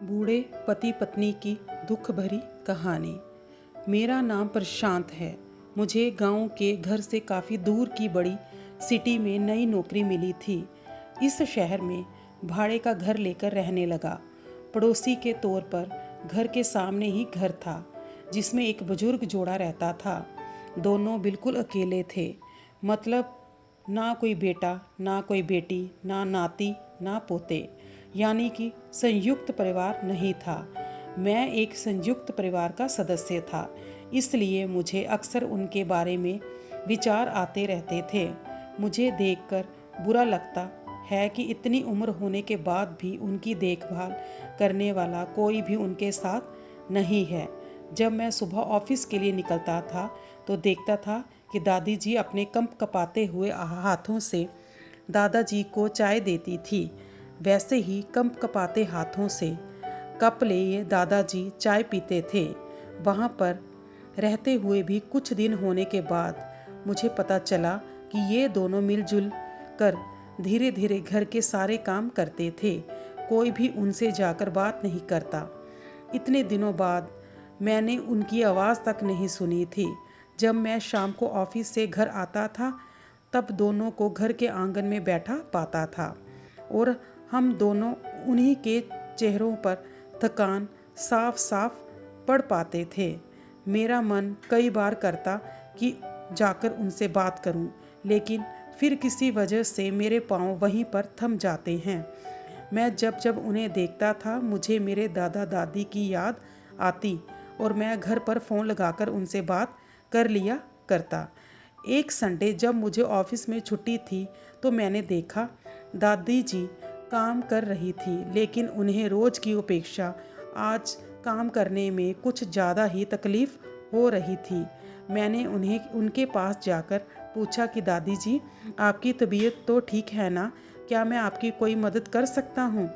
बूढ़े पति पत्नी की दुख भरी कहानी। मेरा नाम प्रशांत है। मुझे गांव के घर से काफ़ी दूर की बड़ी सिटी में नई नौकरी मिली थी। इस शहर में भाड़े का घर लेकर रहने लगा। पड़ोसी के तौर पर घर के सामने ही घर था जिसमें एक बुजुर्ग जोड़ा रहता था। दोनों बिल्कुल अकेले थे, मतलब ना कोई बेटा, ना कोई बेटी, ना नाती, ना पोते, यानी कि संयुक्त परिवार नहीं था। मैं एक संयुक्त परिवार का सदस्य था, इसलिए मुझे अक्सर उनके बारे में विचार आते रहते थे। मुझे देखकर बुरा लगता है कि इतनी उम्र होने के बाद भी उनकी देखभाल करने वाला कोई भी उनके साथ नहीं है। जब मैं सुबह ऑफिस के लिए निकलता था तो देखता था कि दादी जी अपने कंपकपाते हुए हाथों से दादाजी को चाय देती थी। वैसे ही कंपकपाते हाथों से कप लिए दादाजी चाय पीते थे। वहाँ पर रहते हुए भी कुछ दिन होने के बाद मुझे पता चला कि ये दोनों मिलजुल कर धीरे धीरे घर के सारे काम करते थे। कोई भी उनसे जाकर बात नहीं करता। इतने दिनों बाद मैंने उनकी आवाज़ तक नहीं सुनी थी। जब मैं शाम को ऑफिस से घर आता था तब दोनों को घर के आंगन में बैठा पाता था और हम दोनों उन्हीं के चेहरों पर थकान साफ साफ पढ़ पाते थे। मेरा मन कई बार करता कि जाकर उनसे बात करूं, लेकिन फिर किसी वजह से मेरे पांव वहीं पर थम जाते हैं। मैं जब जब उन्हें देखता था मुझे मेरे दादा दादी की याद आती और मैं घर पर फ़ोन लगाकर उनसे बात कर लिया करता। एक संडे जब मुझे ऑफिस में छुट्टी थी तो मैंने देखा दादी जी काम कर रही थी, लेकिन उन्हें रोज़ की अपेक्षा आज काम करने में कुछ ज़्यादा ही तकलीफ़ हो रही थी। मैंने उन्हें उनके पास जाकर पूछा कि दादी जी, आपकी तबीयत तो ठीक है ना? क्या मैं आपकी कोई मदद कर सकता हूँ?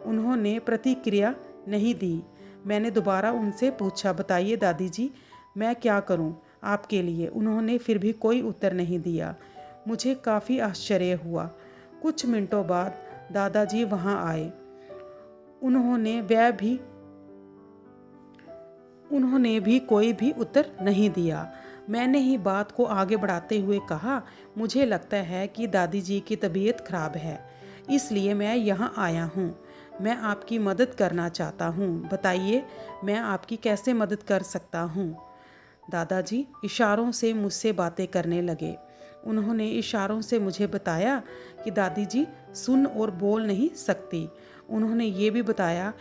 उन्होंने प्रतिक्रिया नहीं दी। मैंने दोबारा उनसे पूछा, बताइए दादी जी, मैं क्या करूँ आपके लिए? उन्होंने फिर भी कोई उत्तर नहीं दिया। मुझे काफ़ी आश्चर्य हुआ। कुछ मिनटों बाद दादाजी वहाँ आए। उन्होंने भी कोई भी उत्तर नहीं दिया। मैंने ही बात को आगे बढ़ाते हुए कहा, मुझे लगता है कि दादी जी की तबीयत खराब है, इसलिए मैं यहाँ आया हूँ। मैं आपकी मदद करना चाहता हूँ। बताइए मैं आपकी कैसे मदद कर सकता हूँ? दादाजी इशारों से मुझसे बातें करने लगे। उन्होंने इशारों से मुझे बताया कि दादी जी सुन और बोल नहीं सकती। उन्होंने ये भी बताया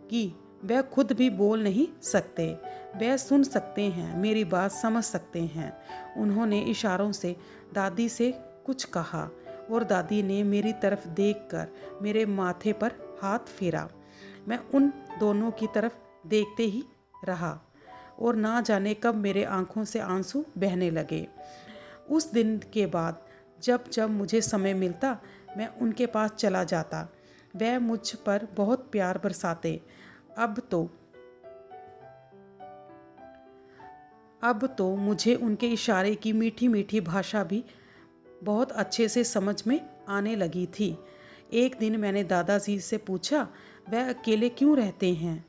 कि वह खुद भी बोल नहीं सकते, वह सुन सकते हैं, मेरी बात समझ सकते हैं। उन्होंने इशारों से दादी से कुछ कहा और दादी ने मेरी तरफ देखकर मेरे माथे पर हाथ फेरा। मैं उन दोनों की तरफ देखते ही रहा और ना जाने कब मेरे आंखों से आंसू बहने लगे। उस दिन के बाद जब जब मुझे समय मिलता मैं उनके पास चला जाता। वह मुझ पर बहुत प्यार बरसाते। अब तो मुझे उनके इशारे की मीठी मीठी भाषा भी बहुत अच्छे से समझ में आने लगी थी। एक दिन मैंने दादाजी से पूछा, वह अकेले क्यों रहते हैं?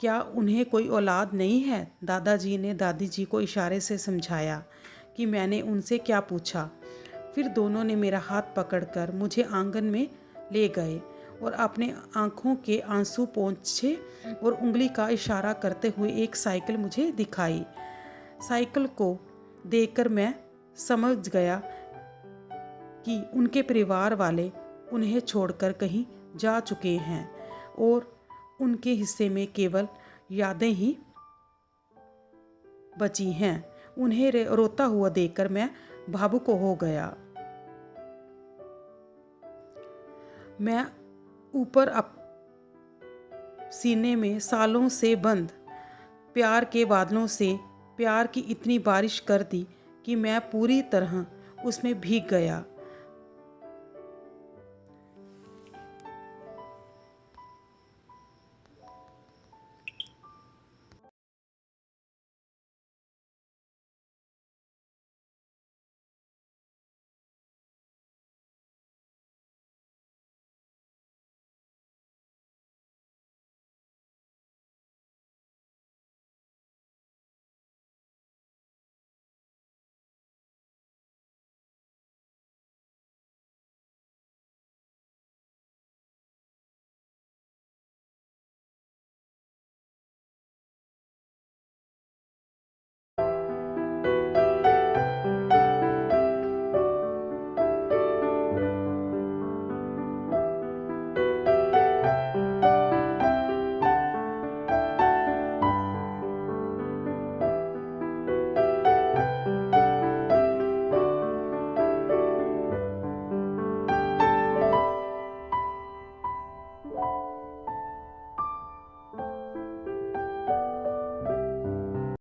क्या उन्हें कोई औलाद नहीं है? दादाजी ने दादी जी को इशारे से समझाया कि मैंने उनसे क्या पूछा। फिर दोनों ने मेरा हाथ पकड़कर मुझे आंगन में ले गए और अपने आंखों के आंसू पोंछे और उंगली का इशारा करते हुए एक साइकिल मुझे दिखाई। साइकिल को देखकर मैं समझ गया कि उनके परिवार वाले उन्हें छोड़कर कहीं जा चुके हैं और उनके हिस्से में केवल यादें ही बची हैं। उन्हें रोता हुआ देखकर मैं भावुक हो गया। मैं ऊपर सीने में सालों से बंद प्यार के बादलों से प्यार की इतनी बारिश कर दी कि मैं पूरी तरह उसमें भीग गया।